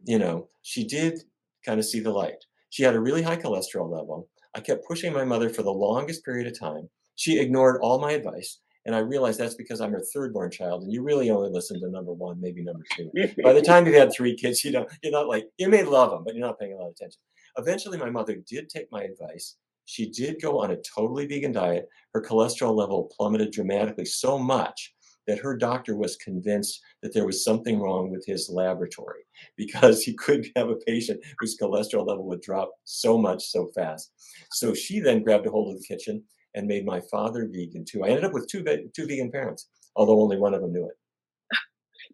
she did kind of see the light. She had a really high cholesterol level. I kept pushing my mother for the longest period of time. She ignored all my advice. And I realized that's because I'm her third-born child, and you really only listen to number 1, maybe number 2. By the time you've had 3 kids, you're not like, you may love them, but you're not paying a lot of attention. Eventually, my mother did take my advice. She did go on a totally vegan diet. Her cholesterol level plummeted dramatically, so much that her doctor was convinced that there was something wrong with his laboratory because he couldn't have a patient whose cholesterol level would drop so much so fast. So she then grabbed a hold of the kitchen and made my father vegan too. I ended up with two vegan parents, although only one of them knew it.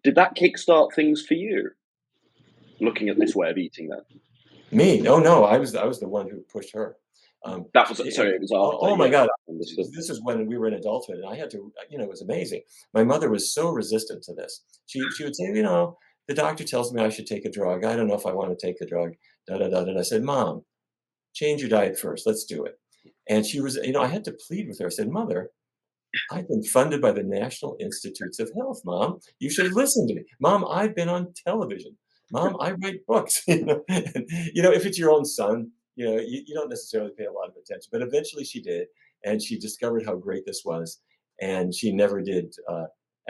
Did that kickstart things for you, looking at this way of eating then? Me? No, I was the one who pushed her. That was, And sorry, it was oh, after. oh my Yeah, God, understood. this is when we were in adulthood, and I had to, it was amazing. My mother was so resistant to this. She would say, the doctor tells me I should take a drug. I don't know if I want to take the drug. Da da da. And I said, Mom, change your diet first. Let's do it. And she was, I had to plead with her. I said, Mother, I've been funded by the National Institutes of Health, Mom. You should listen to me. Mom, I've been on television. Mom, I write books. If it's your own son, you don't necessarily pay a lot of attention. But eventually she did, and she discovered how great this was, and she never did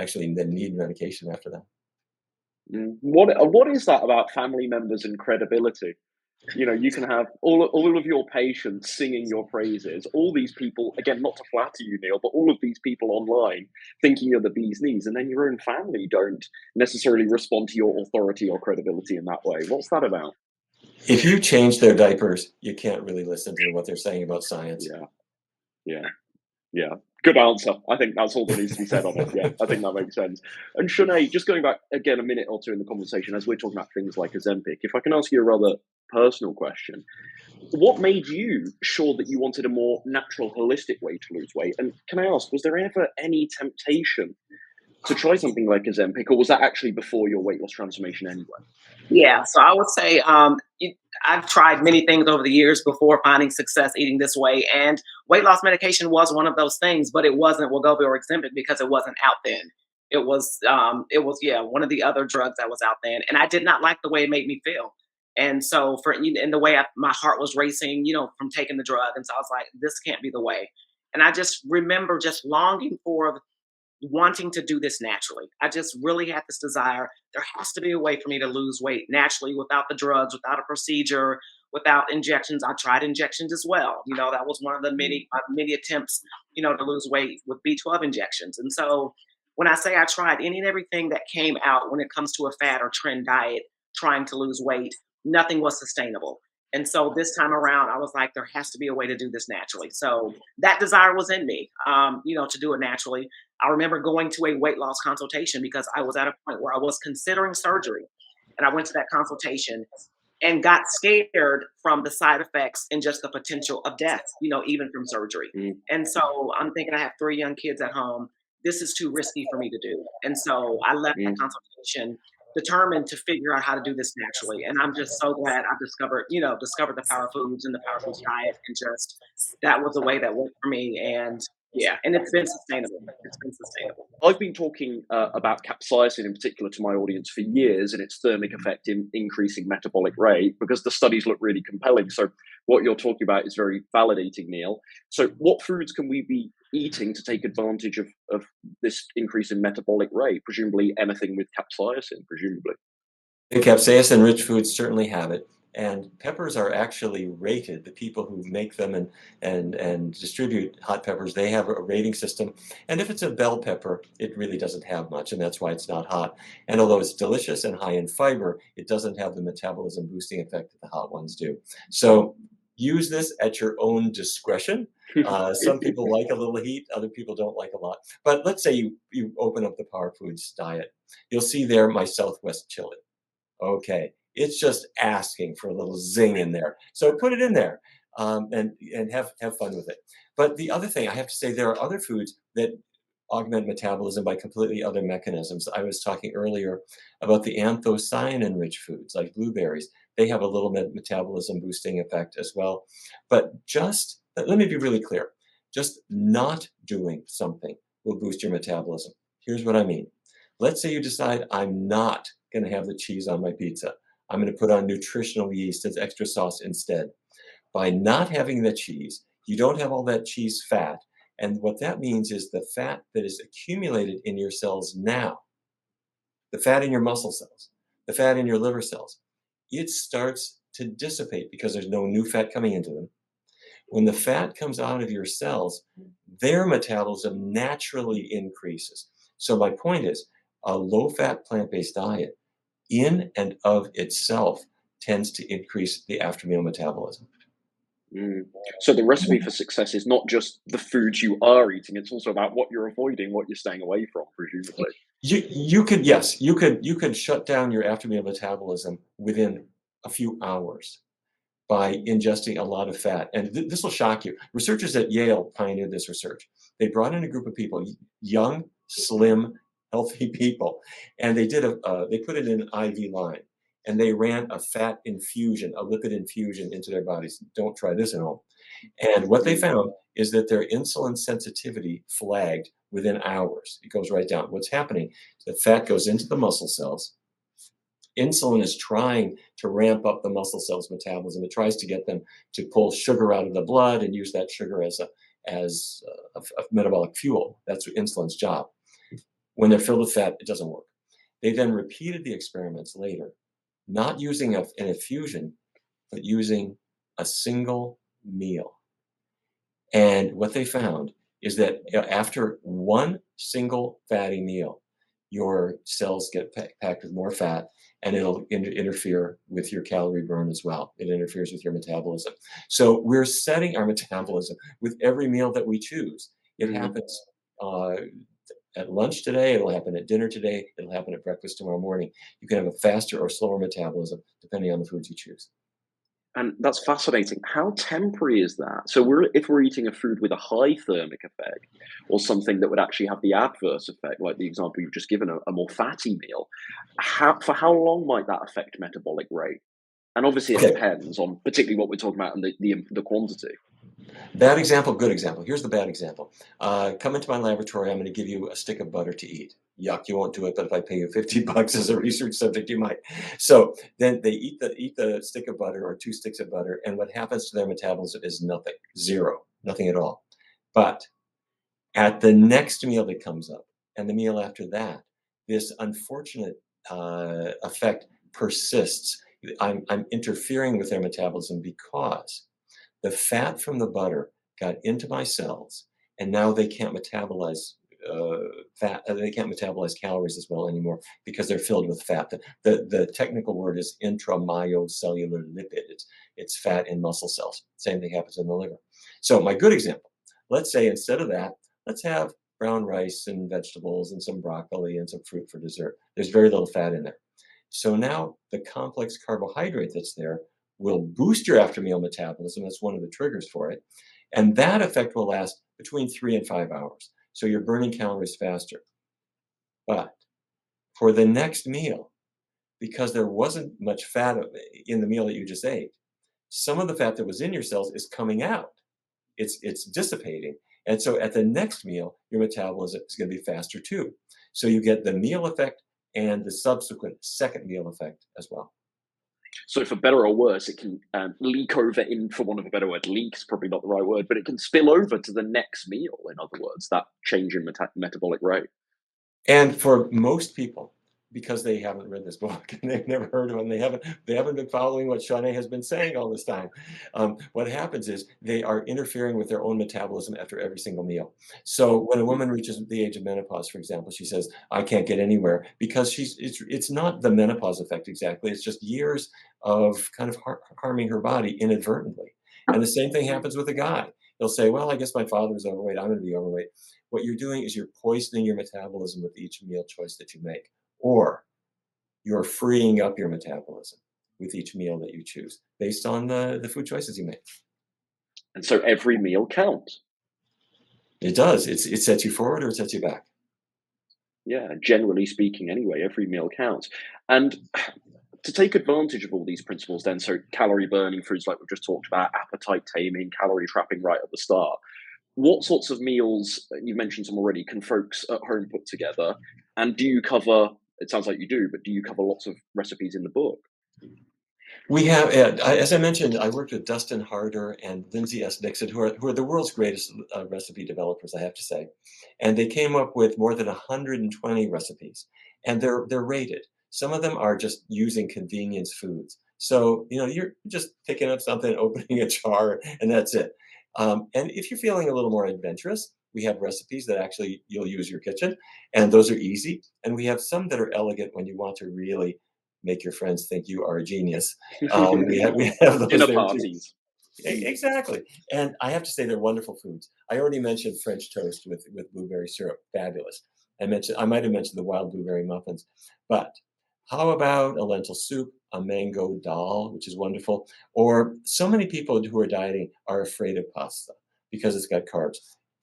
actually then need medication after that. What is that about family members and credibility? You can have all of your patients singing your praises, all these people, again, not to flatter you, Neal, but all of these people online thinking you're the bee's knees, and then your own family don't necessarily respond to your authority or credibility in that way. What's that about? If you change their diapers, you can't really listen to what they're saying about science. Yeah, yeah. Yeah, good answer. I think that's all that needs to be said on it. Yeah, I think that makes sense. And Shauné, just going back again a minute or two in the conversation as we're talking about things like Ozempic, if I can ask you a rather personal question, what made you sure that you wanted a more natural, holistic way to lose weight? And can I ask, was there ever any temptation to try something like Ozempic, or was that actually before your weight loss transformation anyway? Yeah, so I would say I've tried many things over the years before finding success eating this way, and weight loss medication was one of those things, but it wasn't Wegovy or Ozempic because it wasn't out then. It was yeah, one of the other drugs that was out then, and I did not like the way it made me feel. And so in the way my heart was racing, from taking the drug, and so I was like, this can't be the way. And I just remember just longing for wanting to do this naturally. I just really had this desire. There has to be a way for me to lose weight naturally without the drugs, without a procedure, without injections. I tried injections as well. That was one of the many attempts, to lose weight with B12 injections. And so when I say I tried any and everything that came out when it comes to a fad or trend diet, trying to lose weight, nothing was sustainable. And so this time around, I was like, there has to be a way to do this naturally. So that desire was in me, to do it naturally. I remember going to a weight loss consultation because I was at a point where I was considering surgery. And I went to that consultation and got scared from the side effects and just the potential of death, even from surgery. Mm, And so I'm thinking I have 3 young kids at home. This is too risky for me to do. And so I left that mm, consultation determined to figure out how to do this naturally. And I'm just so glad I discovered the power foods and the power foods diet, and just that was a way that worked for me. And yeah, and it's been sustainable. It's been sustainable. I've been talking about capsaicin in particular to my audience for years and its thermic effect in increasing metabolic rate because the studies look really compelling. So what you're talking about is very validating, Neal. So what foods can we be eating to take advantage of this increase in metabolic rate? Presumably anything with capsaicin, presumably. The capsaicin-rich foods certainly have it, and peppers are actually rated. The people who make them and distribute hot peppers, they have a rating system. And if it's a bell pepper, it really doesn't have much, and that's why it's not hot. And although it's delicious and high in fiber, it doesn't have the metabolism boosting effect that the hot ones do. So use this at your own discretion. Some people like a little heat, other people don't like a lot. But let's say you open up the Power Foods diet. You'll see there my Southwest chili. Okay, it's just asking for a little zing in there. So put it in there, and have fun with it. But the other thing I have to say, there are other foods that augment metabolism by completely other mechanisms. I was talking earlier about the anthocyanin-rich foods like blueberries. They have a little metabolism boosting effect as well. But just let me be really clear. Just not doing something will boost your metabolism. Here's what I mean. Let's say you decide I'm not going to have the cheese on my pizza. I'm going to put on nutritional yeast as extra sauce instead. By not having the cheese, you don't have all that cheese fat. And what that means is the fat that is accumulated in your cells now, the fat in your muscle cells, the fat in your liver cells, it starts to dissipate because there's no new fat coming into them. When the fat comes out of your cells, their metabolism naturally increases. So my point is, a low-fat plant-based diet in and of itself tends to increase the after-meal metabolism. Mm. So the recipe for success is not just the foods you are eating; it's also about what you're avoiding, what you're staying away from, presumably. You could shut down your after-meal metabolism within a few hours. by ingesting a lot of fat. And this will shock you. Researchers at Yale pioneered this research. They brought in a group of people, young, slim, healthy people, and they put it in an IV line, and they ran a fat infusion, a lipid infusion into their bodies. Don't try this at home. And what they found is that their insulin sensitivity flagged within hours. It goes right down. What's happening? The fat goes into the muscle cells. Insulin is trying to ramp up the muscle cells' metabolism. It tries to get them to pull sugar out of the blood and use that sugar as a metabolic fuel. That's insulin's job. When they're filled with fat, it doesn't work. They then repeated the experiments later, not using an infusion, but using a single meal. And what they found is that after one single fatty meal, your cells get packed with more fat, and it'll interfere with your calorie burn as well. It interferes with your metabolism. So we're setting our metabolism with every meal that we choose. It happens at lunch today, it'll happen at dinner today, it'll happen at breakfast tomorrow morning. You can have a faster or slower metabolism depending on the foods you choose. And that's fascinating. How temporary is that? So if we're eating a food with a high thermic effect, or something that would actually have the adverse effect, like the example you've just given, a more fatty meal, for how long might that affect metabolic rate? And obviously it depends on particularly what we're talking about and the quantity. Bad example, good example. Here's the bad example. Come into my laboratory, I'm going to give you a stick of butter to eat. Yuck, you won't do it, but if I pay you $50 as a research subject, you might. So then they eat the stick of butter or 2 sticks of butter, and what happens to their metabolism is nothing, zero, nothing at all. But at the next meal that comes up, and the meal after that, this unfortunate effect persists. I'm interfering with their metabolism because the fat from the butter got into my cells, and now they can't metabolize fat. They can't metabolize calories as well anymore because they're filled with fat. The technical word is intramyocellular lipid. It's fat in muscle cells. Same thing happens in the liver. So my good example, let's say instead of that, let's have brown rice and vegetables and some broccoli and some fruit for dessert. There's very little fat in there. So now the complex carbohydrate that's there will boost your after meal metabolism. That's one of the triggers for it. And that effect will last between 3 and 5 hours. So you're burning calories faster. But for the next meal, because there wasn't much fat in the meal that you just ate, some of the fat that was in your cells is coming out. It's dissipating. And so at the next meal, your metabolism is going to be faster too. So you get the meal effect and the subsequent second meal effect as well. So for better or worse, it can leak over in, for want of a better word, leak is probably not the right word, but it can spill over to the next meal, in other words, that change in metabolic rate. And for most people, because they haven't read this book and they've never heard of him, they haven't been following what Shauné has been saying all this time. What happens is they are interfering with their own metabolism after every single meal. So when a woman reaches the age of menopause, for example, she says, "I can't get anywhere," because it's not the menopause effect exactly. It's just years of kind of harming her body inadvertently. And the same thing happens with a guy. He'll say, "Well, I guess my father was overweight. I'm going to be overweight." What you're doing is you're poisoning your metabolism with each meal choice that you make. Or you're freeing up your metabolism with each meal that you choose based on the food choices you make. And so every meal counts. It does. It sets you forward or it sets you back. Yeah, generally speaking, anyway, every meal counts. And to take advantage of all these principles, then, so calorie burning foods like we've just talked about, appetite taming, calorie trapping right at the start. What sorts of meals, you mentioned some already, can folks at home put together? And do you cover, it sounds like you do, but do you cover lots of recipes in the book? We have, as I mentioned, I worked with Dustin Harder and Lindsay S. Nixon, who are the world's greatest recipe developers, I have to say. And they came up with more than 120 recipes, and they're rated. Some of them are just using convenience foods. So, you're just picking up something, opening a jar, and that's it. And if you're feeling a little more adventurous, we have recipes that actually you'll use your kitchen, and those are easy. And we have some that are elegant when you want to really make your friends think you are a genius. We have those Dinner there too. parties. Exactly. And I have to say they're wonderful foods. I already mentioned French toast with blueberry syrup. Fabulous. I might have mentioned the wild blueberry muffins. But how about a lentil soup? a mango dal, which is wonderful. Or so many people who are dieting are afraid of pasta because it's got carbs.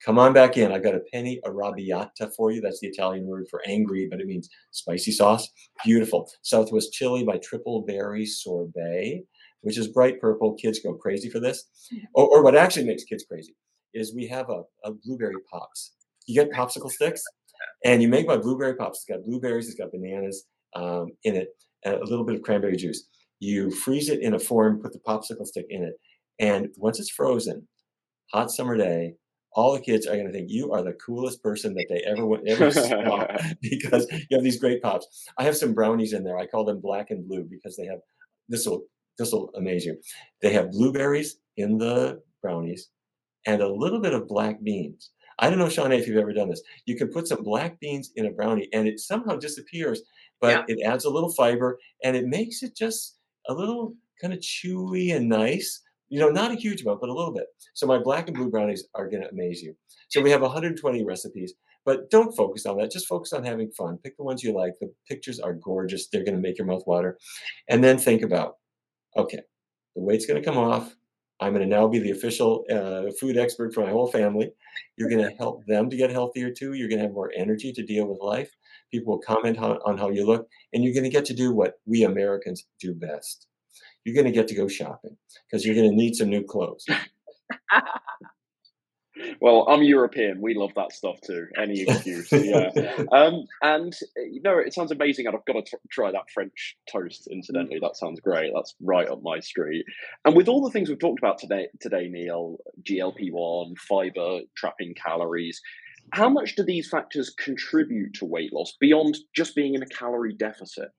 Come on back in. I've got a penne arrabbiata for you. That's the Italian word for angry, but it means spicy sauce. Beautiful. Southwest chili by Triple Berry Sorbet, which is bright purple. Kids go crazy for this. Or what actually makes kids crazy is we have a blueberry pops. You get popsicle sticks, and you make my blueberry pops. It's got blueberries, it's got bananas in it, and a little bit of cranberry juice. You freeze it in a form, put the popsicle stick in it, and once it's frozen, hot summer day, all the kids are going to think you are the coolest person that they ever saw because you have these great pops. I have some brownies in there. I call them black and blue because they have this will amaze you. They have blueberries in the brownies and a little bit of black beans. I don't know, Shauné, if you've ever done this. You can put some black beans in a brownie and it somehow disappears, Yeah. but it adds a little fiber and it makes it just a little kind of chewy and nice. Not a huge amount, but a little bit. So my black and blue brownies are going to amaze you. So we have 120 recipes, but don't focus on that. Just focus on having fun. Pick the ones you like. The pictures are gorgeous. They're going to make your mouth water. And then think about, okay, the weight's going to come off. I'm going to now be the official food expert for my whole family. You're going to help them to get healthier too. You're going to have more energy to deal with life. People will comment on how you look, and you're going to get to do what we Americans do best. You're going to get to go shopping because you're going to need some new clothes. Well, I'm European. We love that stuff too. Any excuse, yeah. And it sounds amazing, and I've got to try that French toast. Incidentally, that sounds great. That's right up my street. And with all the things we've talked about today, Neal, GLP-1, fiber, trapping calories, how much do these factors contribute to weight loss beyond just being in a calorie deficit?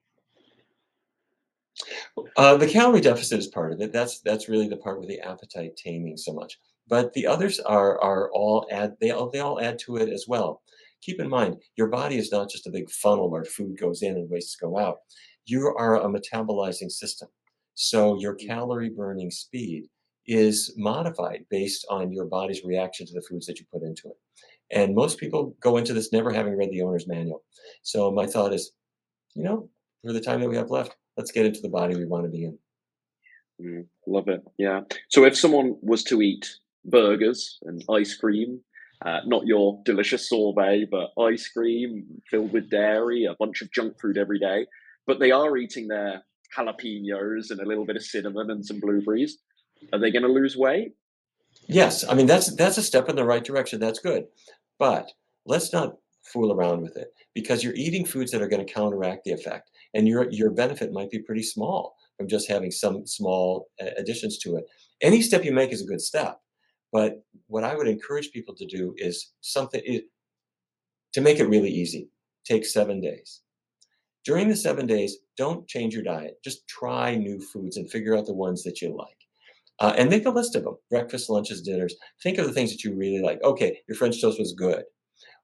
The calorie deficit is part of it. That's really the part with the appetite taming so much. But the others are all they all add to it as well. Keep in mind, your body is not just a big funnel where food goes in and wastes go out. You are a metabolizing system. So your calorie burning speed is modified based on your body's reaction to the foods that you put into it. And most people go into this never having read the owner's manual. So my thought is, for the time that we have left, let's get into the body we want to be in. Love it. Yeah. So if someone was to eat burgers and ice cream, not your delicious sorbet, but ice cream filled with dairy, a bunch of junk food every day, but they are eating their jalapenos and a little bit of cinnamon and some blueberries, are they going to lose weight? Yes, I mean that's a step in the right direction. That's good. But let's not fool around with it because you're eating foods that are going to counteract the effect and your benefit might be pretty small from just having some small additions to it. Any step you make is a good step. But what I would encourage people to do is to make it really easy. Take 7 days. During the 7 days, don't change your diet. Just try new foods and figure out the ones that you like. And make a list of them, breakfast, lunches, dinners. Think of the things that you really like. Okay, your French toast was good.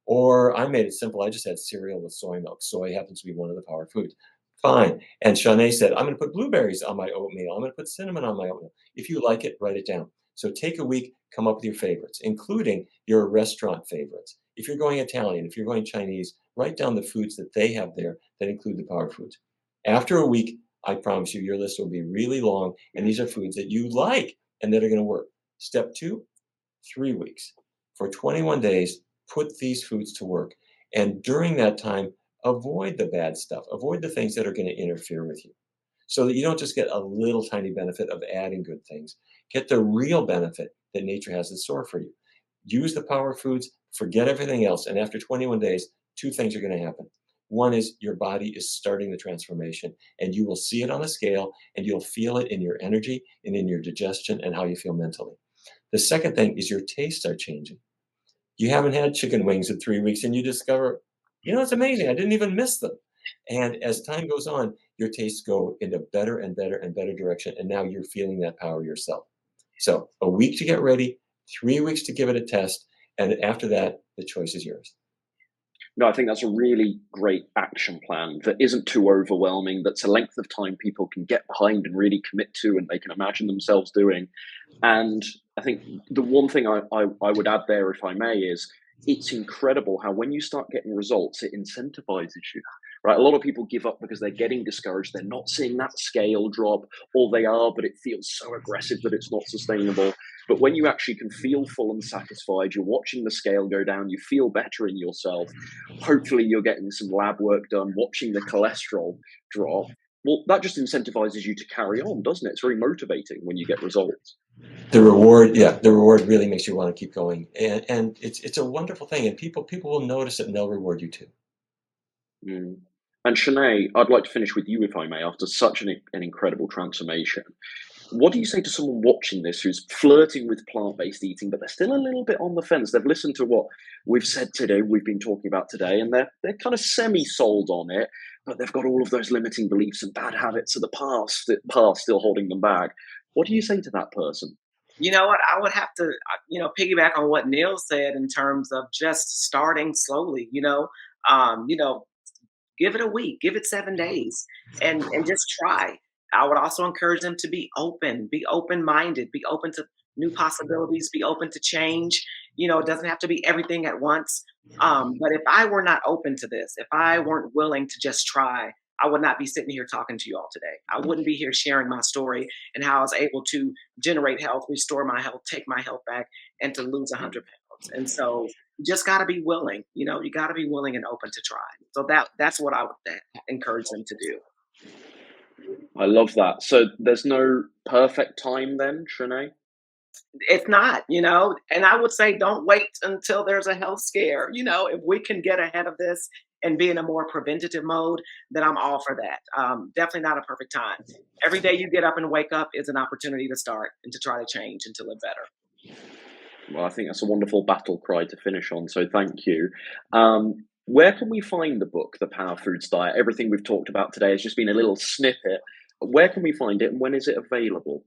Or I made it simple. I just had cereal with soy milk. Soy happens to be one of the power foods. Fine. And Shauné said, I'm going to put blueberries on my oatmeal. I'm going to put cinnamon on my oatmeal. If you like it, write it down. So take a week, come up with your favorites, including your restaurant favorites. If you're going Italian, if you're going Chinese, write down the foods that they have there that include the power foods. After a week, I promise you, your list will be really long, and these are foods that you like and that are going to work. Step 2, 3 weeks. For 21 days, put these foods to work. And during that time, avoid the bad stuff. Avoid the things that are going to interfere with you so that you don't just get a little tiny benefit of adding good things. Get the real benefit that nature has in store for you. Use the power foods, forget everything else. And after 21 days, 2 things are going to happen. One is your body is starting the transformation and you will see it on a scale and you'll feel it in your energy and in your digestion and how you feel mentally. The second thing is your tastes are changing. You haven't had chicken wings in 3 weeks and you discover, it's amazing. I didn't even miss them. And as time goes on, your tastes go in a better and better and better direction. And now you're feeling that power yourself. So a week to get ready, 3 weeks to give it a test. And after that, the choice is yours. No, I think that's a really great action plan that isn't too overwhelming. That's a length of time people can get behind and really commit to and they can imagine themselves doing. And I think the one thing I would add there, if I may, is it's incredible how when you start getting results, it incentivizes you. right? A lot of people give up because they're getting discouraged. They're not seeing that scale drop, or they are, but it feels so aggressive that it's not sustainable. But when you actually can feel full and satisfied, you're watching the scale go down, you feel better in yourself. Hopefully you're getting some lab work done, watching the cholesterol drop. Well, that just incentivizes you to carry on, doesn't it? It's very motivating when you get results. The reward, yeah, the reward really makes you want to keep going, and it's a wonderful thing, and people will notice it and they'll reward you too. Mm. And Shauné, I'd like to finish with you, if I may, after such an incredible transformation. What do you say to someone watching this who's flirting with plant-based eating, but they're still a little bit on the fence? They've listened to what we've said today, we've been talking about today, and they're kind of semi-sold on it, but they've got all of those limiting beliefs and bad habits of the past still holding them back. What do you say to that person? You know what? I would have to, piggyback on what Neil said in terms of just starting slowly. Give it a week, give it 7 days, and just try. I would also encourage them to be open-minded, be open to new possibilities, be open to change. It doesn't have to be everything at once. But if I were not open to this, if I weren't willing to just try, I would not be sitting here talking to you all today. I wouldn't be here sharing my story and how I was able to generate health, restore my health, take my health back, and to lose 100 pounds. And so you just got to be willing. You got to be willing and open to try. So that's what I would encourage them to do. I love that. So there's no perfect time then, Shauné? It's not, and I would say don't wait until there's a health scare. If we can get ahead of this and be in a more preventative mode, then I'm all for that. Definitely not a perfect time. Every day you get up and wake up is an opportunity to start and to try to change and to live better. Well, I think that's a wonderful battle cry to finish on. So thank you. Where can we find the book, The Power Foods Diet? Everything we've talked about today has just been a little snippet. Where can we find it and when is it available?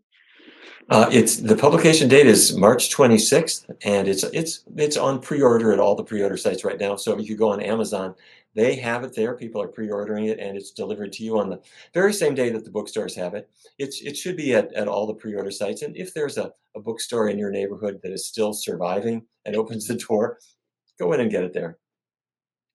It's the publication date is March 26th, and it's on pre-order at all the pre-order sites right now. So if you go on Amazon, they have it there. People are pre-ordering it, and it's delivered to you on the very same day that the bookstores have it. It should be at all the pre-order sites. And if there's a bookstore in your neighborhood that is still surviving and opens the door, go in and get it there.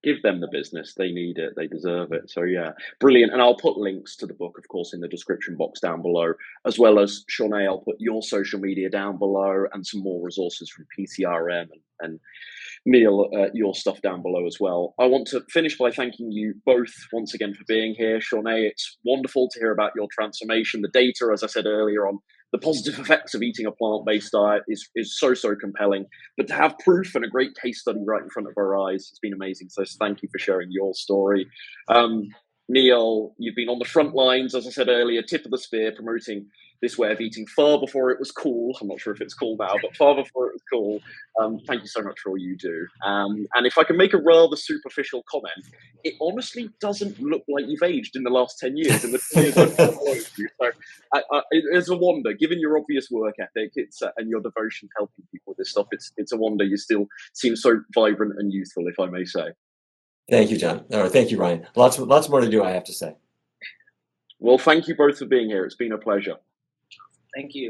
Give them the business. They need it. They deserve it. So yeah, brilliant. And I'll put links to the book, of course, in the description box down below, as well as Shauné, I'll put your social media down below and some more resources from PCRM and Neal, your stuff down below as well. I want to finish by thanking you both once again for being here. Shauné, it's wonderful to hear about your transformation. The data, as I said earlier, on the positive effects of eating a plant-based diet is so compelling. But to have proof and a great case study right in front of our eyes, it's been amazing. So thank you for sharing your story. Neal, you've been on the front lines, as I said earlier, tip of the spear, promoting this way of eating far before it was cool. I'm not sure if it's cool now, but far before it was cool. Thank you so much for all you do. And if I can make a rather superficial comment, it honestly doesn't look like you've aged in the last 10 years. In the 10 years I've followed you. So it's a wonder, given your obvious work ethic and your devotion to helping people with this stuff, it's a wonder you still seem so vibrant and youthful, if I may say. Thank you, John. Or thank you, Ryan. Lots more to do, I have to say. Well, thank you both for being here. It's been a pleasure. Thank you.